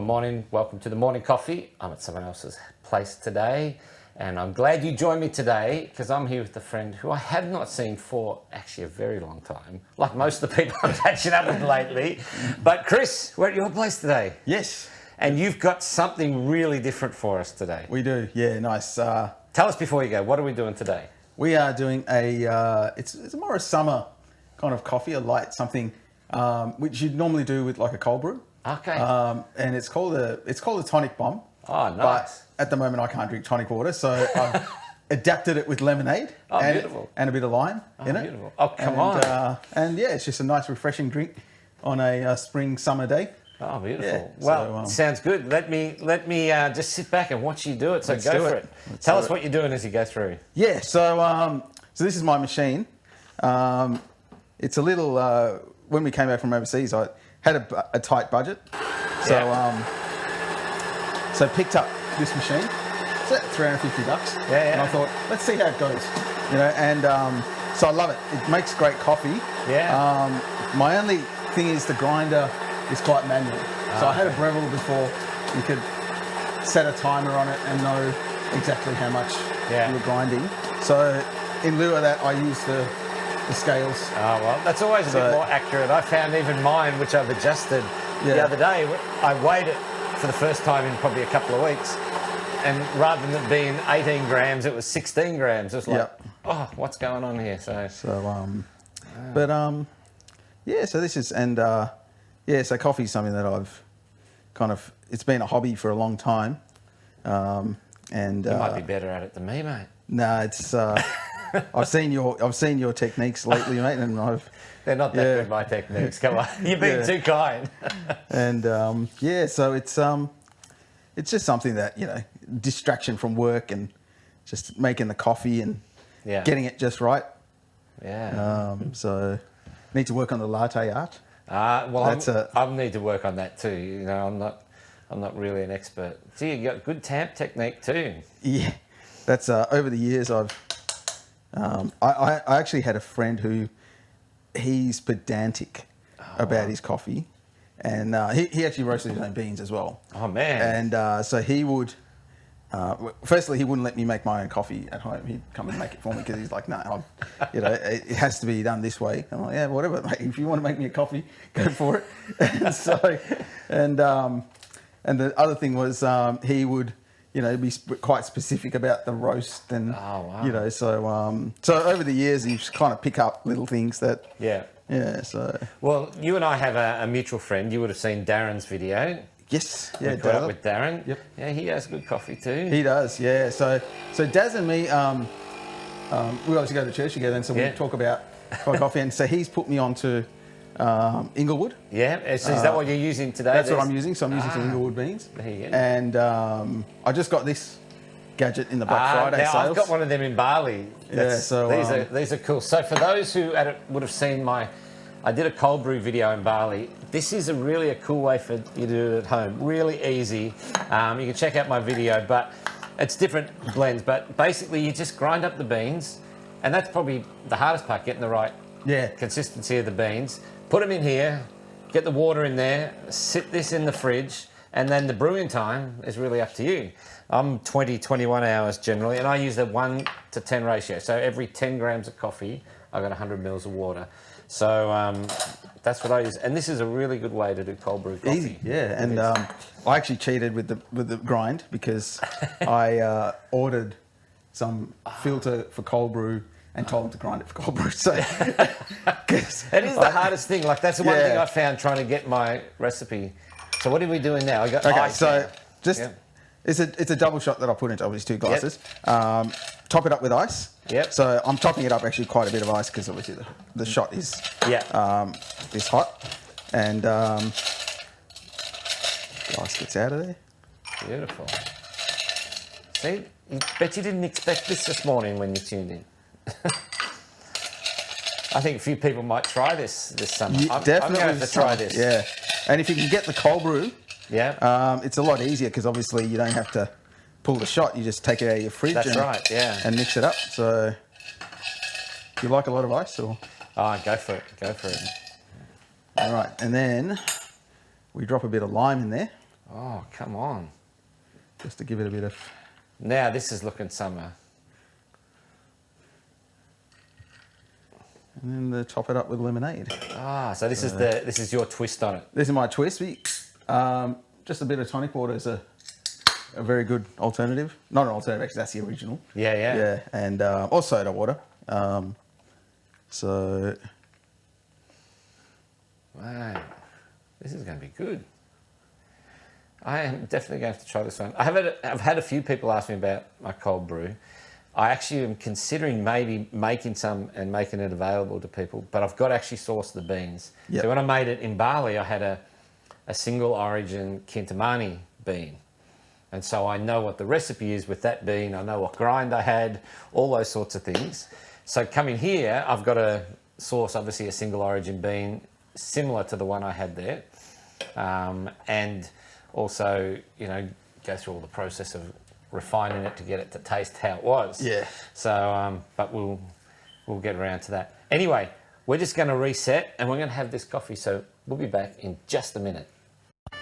morning. Welcome to the morning coffee. I'm at someone else's place today, and I'm glad you joined me today because I'm here with a friend who I have not seen for actually a very long time, like most of the people I'm catching up with lately. But Chris, we're at your place today. Yes. And you've got something really different for us today. We do, yeah, nice. Tell us before you go, what are we doing today? We are doing it's more a summer kind of coffee, a light something, which you'd normally do with like a cold brew. Okay. And it's called a tonic bomb. Oh, nice. But at the moment I can't drink tonic water, so I've adapted it with lemonade and a bit of lime in it. Beautiful. Oh, come on. And yeah, it's just a nice refreshing drink on a spring summer day. Oh, beautiful. Yeah, well, sounds good. Let me just sit back and watch you do it. So go for it. Tell us what you're doing as you go through. Yeah, so this is my machine. It's a little, when we came back from overseas, I had a tight budget. So so picked up this machine. It's at $350. Yeah. And I thought, let's see how it goes. You know, and so I love it. It makes great coffee. Yeah. My only thing is the grinder is quite manual. So I had a Breville before. You could set a timer on it and know exactly how much you're grinding. So in lieu of that, I use the scales. Oh, well, that's always a bit more accurate. I found even mine, which I've adjusted the other day, I weighed it for the first time in probably a couple of weeks. And rather than it being 18 grams, it was 16 grams. It was like, oh, what's going on here? So so this is, so coffee is something that I've it's been a hobby for a long time. And you might be better at it than me, mate. No, it's, I've seen your techniques lately, mate, and they're not that good, my techniques. Come on, you're being too kind. And so it's just something that, you know, distraction from work and just making the coffee and getting it just right. Yeah. So need to work on the latte art. I need to work on that too. You know, I'm not really an expert. So you got good tamp technique too. Yeah, that's over the years I actually had a friend who he's pedantic about his coffee, and he actually roasted his own beans as well. Oh man! And so he would. Firstly, he wouldn't let me make my own coffee at home. He'd come and make it for me because he's like, no, it has to be done this way. I'm like, yeah, whatever, mate. If you want to make me a coffee, go for it. And the other thing was he would, be quite specific about the roast and, so over the years you kind of pick up little things that. Yeah. Yeah. So. Well, you and I have a mutual friend. You would have seen Darren's video. Yes, yeah, we caught up with Darren. Yep. Yeah, he has good coffee too. He does, yeah. So Daz and me, we obviously go to church together, and so we talk about coffee. And so he's put me onto Inglewood. Yeah, so is that what you're using today? That's what I'm using. So I'm using some Inglewood beans. There you go. And I just got this gadget in the Black Friday sales. I've got one of them in Bali. So these are cool. So for those who would have seen I did a cold brew video in Bali. This is really a cool way for you to do it at home. Really easy. You can check out my video, but it's different blends. But basically, you just grind up the beans, and that's probably the hardest part, getting the right consistency of the beans. Put them in here, get the water in there, sit this in the fridge, and then the brewing time is really up to you. I'm 21 hours generally, and I use the 1 to 10 ratio. So every 10 grams of coffee, I've got 100 mils of water. So that's what I use, and this is a really good way to do cold brew coffee. Easy, yeah. And I actually cheated with the grind because I ordered some filter for cold brew and told them to grind it for cold brew. So it is the hardest thing. Like that's the one thing I found trying to get my recipe. So what are we doing now? I got ice. So it's a double shot that I put into obviously 2 glasses. Top it up with ice. Yep. So I'm topping it up actually quite a bit of ice because obviously the shot is hot, and the ice gets out of there. Beautiful. See, I bet you didn't expect this morning when you tuned in. I think a few people might try this summer. I'm going to have to try this. Yeah, and if you can get the cold brew, it's a lot easier because obviously you don't have to pull the shot. You just take it out of your fridge. And mix it up. So, do you like a lot of ice or? Oh, go for it. All right, and then we drop a bit of lime in there. Oh, come on. just to give it a bit of. Now this is looking summer. And then top it up with lemonade. Ah, so this is your twist on it. This is my twist. Just a bit of tonic water is a very good alternative. Not an alternative, actually, that's the original. Yeah. Yeah, and or soda water. So. Wow, this is going to be good. I am definitely going to have to try this one. I've had a few people ask me about my cold brew. I actually am considering maybe making some and making it available to people, but I've got to actually source the beans. Yep. So when I made it in Bali, I had a single origin Kintamani bean. And so I know what the recipe is with that bean. I know what grind I had, all those sorts of things. So coming here, I've got to source obviously a single origin bean similar to the one I had there. And also, go through all the process of refining it to get it to taste how it was. Yeah. So, but we'll get around to that. Anyway, we're just going to reset and we're going to have this coffee. So we'll be back in just a minute.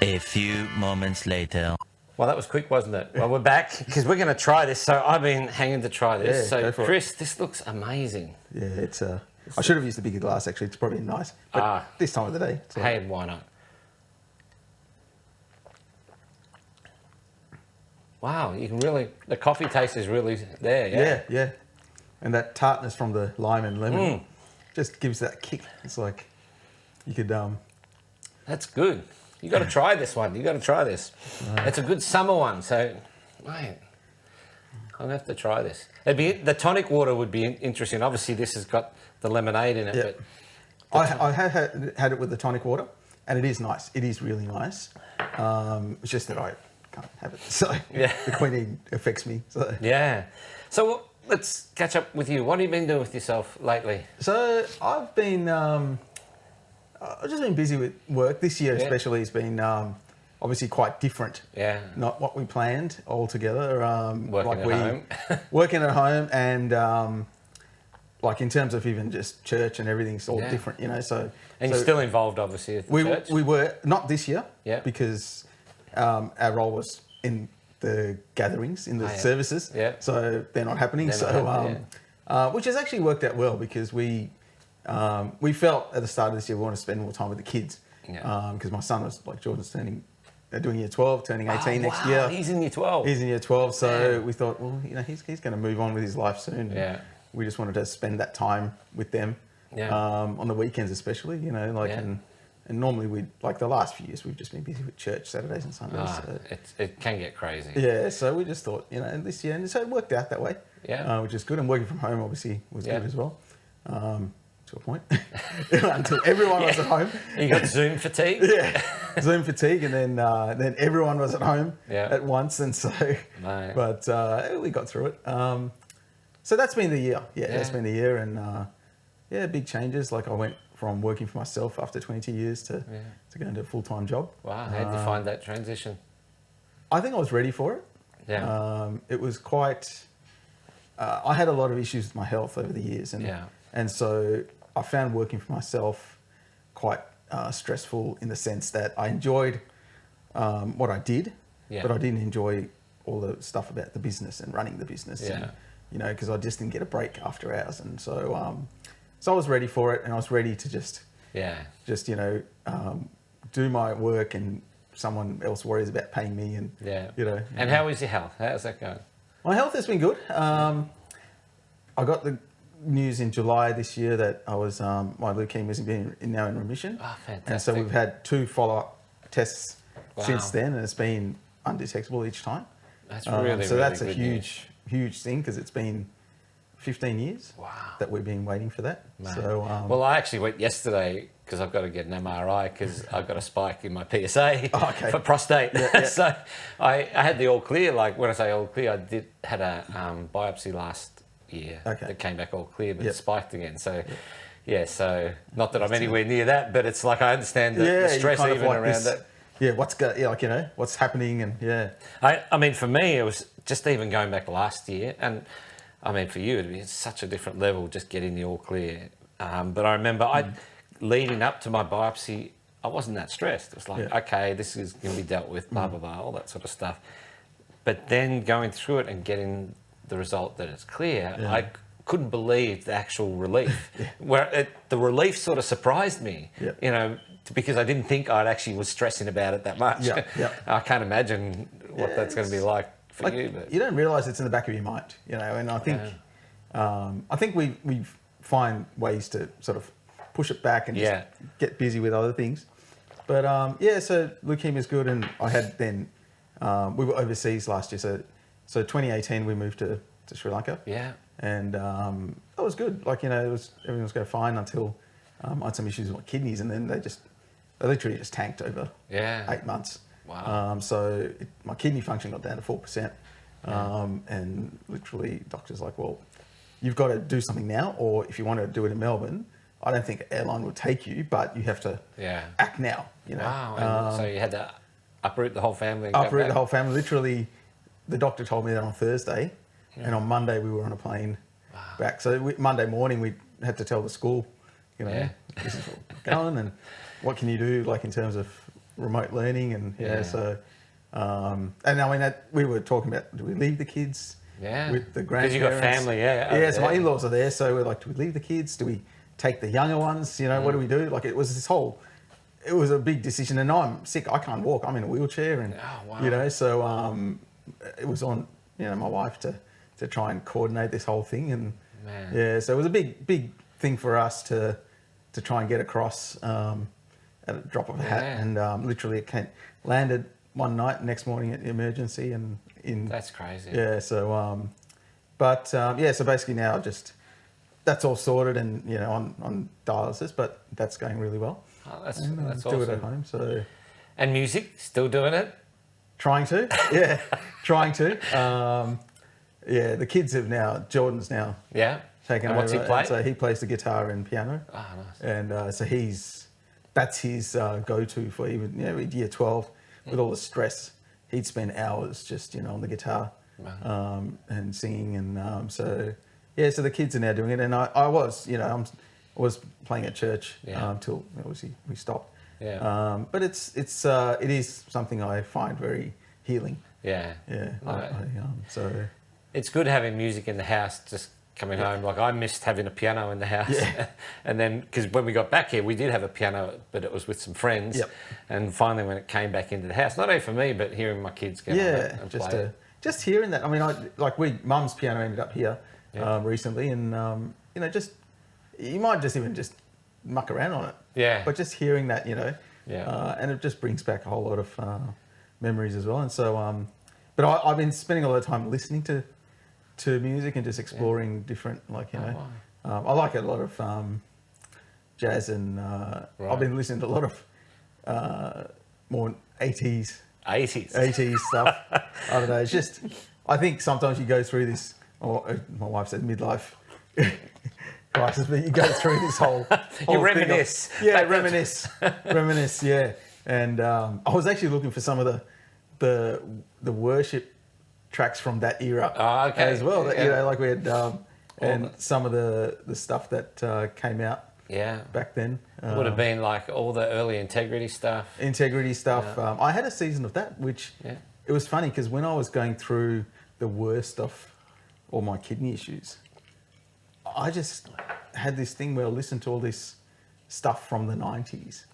A few moments later. Well, that was quick, wasn't it? Well, we're back because we're going to try this. So I've been hanging to try this. Yeah, so go for Chris, this looks amazing. Yeah, it's I should have used a bigger glass, actually. It's probably nice. But this time of the day. Hey, why not? Wow, you can really, the coffee taste is really there, yeah? Yeah. And that tartness from the lime and lemon just gives that kick. It's like you could... That's good. You got to try this one. You got to try this. It's a good summer one. So, mate, I'm going to have to try this. The tonic water would be interesting. Obviously, this has got the lemonade in it. Yeah. But I have had it with the tonic water, and it is nice. It is really nice. It's just that I can't have it. So Yeah. the quinine affects me. So. yeah. So let's catch up with you. What have you been doing with yourself lately? So I've just been busy with work. This year especially has been obviously quite different. Yeah. Not what we planned altogether. Working at home. Working at home and like in terms of even just church and everything's all different, So And you're still involved, obviously, with the church? We were, not this year, Yeah. because our role was in the gatherings, in the services. Yeah. So they're not happening. Which has actually worked out well because we felt at the start of this year we want to spend more time with the kids. Yeah. Because my son was, like Jordan's doing year 12, turning 18 next year. He's in year 12. He's in year 12, so we thought, well, he's going to move on with his life soon. Yeah. We just wanted to spend that time with them. Yeah. On the weekends especially, and normally the last few years we've just been busy with church Saturdays and Sundays. So. It can get crazy. Yeah, so we just thought, and this year, and so it worked out that way. Yeah. Which is good, and working from home obviously was good as well. To a point, until everyone was at home. You got Zoom fatigue? Yeah, Zoom fatigue, and then everyone was at home at once, and so. Mate. But we got through it. So that's been the year. Yeah, that's been the year, and big changes. Like I went from working for myself after 20 years to go into a full-time job. Wow, how did you find that transition? I think I was ready for it. Yeah. It was quite. I had a lot of issues with my health over the years, and so I found working for myself quite stressful in the sense that I enjoyed what I did, but I didn't enjoy all the stuff about the business and running the business. Yeah. And, because I just didn't get a break after hours, and so I was ready for it, and I was ready to just do my work, and someone else worries about paying me, and And how is your health? How's that going? My health has been good. I got the news in July this year that I was my leukemia has been now in remission. Oh, fantastic! And so we've had 2 follow-up tests since then, and it's been undetectable each time. That's really so that's really a huge thing because it's been 15 years that we've been waiting for that. Mate. So well, I actually went yesterday because I've got to get an MRI because I've got a spike in my PSA for prostate. So I had the all clear. Like when I say all clear, I had a biopsy last year that came back all clear, but it spiked again. So so not that I'm anywhere near that, but it's like I understand the stress even around that. Yeah, what's happening, and I mean, for me, it was just even going back last year, and I mean, for you, it'd be such a different level just getting the all clear. But I remember leading up to my biopsy, I wasn't that stressed. It was like, okay, this is going to be dealt with, blah, blah, blah, all that sort of stuff. But then going through it and getting the result that it's clear, I couldn't believe the actual relief. The relief sort of surprised me, you know, because I didn't think I actually was stressing about it that much. I can't imagine what that's going to be like for you. But you don't realise it's in the back of your mind, you know, and I think we find ways to sort of push it back and just get busy with other things. But so leukemia's good, and I had then we were overseas last year, so 2018 we moved to Sri Lanka. And that was good. Like, you know, everything was going fine until I had some issues with my kidneys, and then they literally just tanked over 8 months. Wow. So my kidney function got down to 4%, and literally doctors like, well, you've got to do something now, or if you want to do it in Melbourne, I don't think an airline will take you, but you have to act now. You know. Wow. So you had to uproot the whole family. Uproot the whole family. Literally, the doctor told me that on Thursday, and on Monday we were on a plane back. So Monday morning we had to tell the school, you know, this is what we're going, and what can you do, like in terms of remote learning, and so. And I mean, we were talking about, do we leave the kids with the grandparents? Because you got family, so my in-laws are there, so we're like, do we leave the kids? Do we take the younger ones? You know, what do we do? Like, it was a big decision, and I'm sick. I can't walk. I'm in a wheelchair, and you know, so it was on, you know, my wife to try and coordinate this whole thing, and so it was a big thing for us to try and get across at a drop of a hat, and literally it landed one night, next morning at the emergency, and that's crazy. So so basically now that's all sorted, and you know, on dialysis, but that's going really well. Oh, that's do awesome. it at home. So, and music, still doing it? Trying to, trying to. The kids have now. Jordan's now taken over. What's he play? So he plays the guitar and piano. Oh, nice. And so that's his go-to for even, you know, year 12 with all the stress. He'd spend hours just, you know, on the guitar and singing, and so the kids are now doing it, and I was, you know, I was playing at church until obviously we stopped. But it is something I find very healing. So it's good having music in the house, just coming home. Like, I missed having a piano in the house. And then, because when we got back here, we did have a piano, but it was with some friends. And finally, when it came back into the house, not only for me, but hearing my kids get on it and play. Just hearing that. I mean, Mum's piano ended up here recently, and you know, you might even muck around on it. But just hearing that, you know, and it just brings back a whole lot of memories as well. And so, but I've been spending a lot of time listening to music and just exploring different, like, you know, I like a lot of jazz, and I've been listening to a lot of more 80s stuff. I don't know. It's just, I think sometimes you go through this, or my wife said midlife crisis, but you go through this whole you reminisce. Reminisce. And I was actually looking for some of the worship tracks from that era as well. That, you know, like we had and some of the stuff that came out back then. Would have been like all the early Integrity stuff. I had a season of that, which it was funny because when I was going through the worst of all my kidney issues, I just had this thing where I listened to all this stuff from the 90s.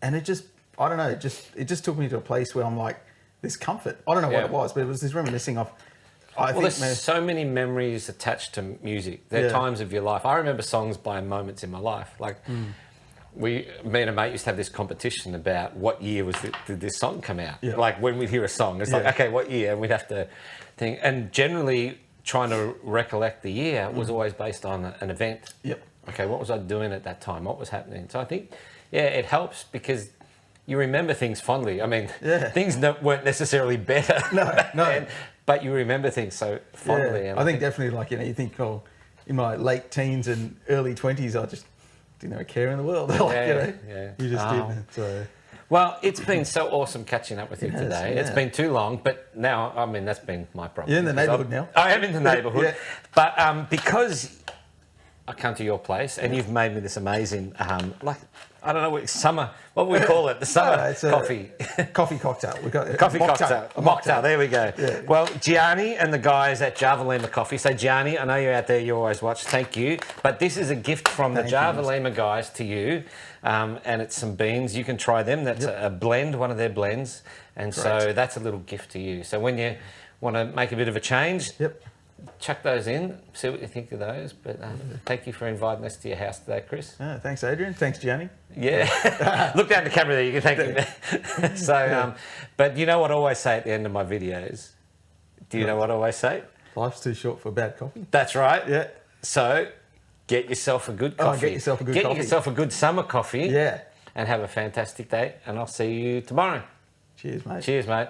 And it just, I don't know, it just took me to a place where I'm like, this comfort. I don't know what it was, but it was this reminiscing of, there's so many memories attached to music. There are times of your life. I remember songs by moments in my life. Like, me and a mate used to have this competition about what year did this song come out. Like, when we'd hear a song, it's like, okay, what year? And we'd have to think. And generally, trying to recollect the year was always based on an event. Okay, what was I doing at that time? What was happening? So I think, it helps because you remember things fondly. I mean, things weren't necessarily better. No. But you remember things so fondly. I think definitely, like, you know, you think, oh, in my late teens and early 20s, I just didn't have a care in the world. Like, you know, you just did. So. Well, it's been so awesome catching up with you today. It's been too long, but now, I mean, that's been my problem. You're in the neighbourhood now. I am in the neighbourhood. But because I come to your place and you've made me this amazing, like, I don't know what summer. What we call it? The summer it's a coffee. Coffee cocktail. We got Coffee cocktail. A mocktail. There we go. Yeah. Well, Gianni and the guys at Java Lima Coffee. So, Gianni, I know you're out there. You always watch. Thank you. But this is a gift from the Java Lima guys to you, and it's some beans. You can try them. That's a blend, one of their blends, and so that's a little gift to you. So when you want to make a bit of a change, chuck those in. See what you think of those. But thank you for inviting us to your house today, Chris. Thanks, Adrian. Thanks, Gianni. Yeah. Look down the camera there. You can thank him. So, but you know what I always say at the end of my videos? Do you know what I always say? Life's too short for bad coffee. That's right. Yeah. So, get yourself a good coffee. Get yourself a good coffee. Get yourself a good summer coffee. Yeah. And have a fantastic day. And I'll see you tomorrow. Cheers, mate. Cheers, mate.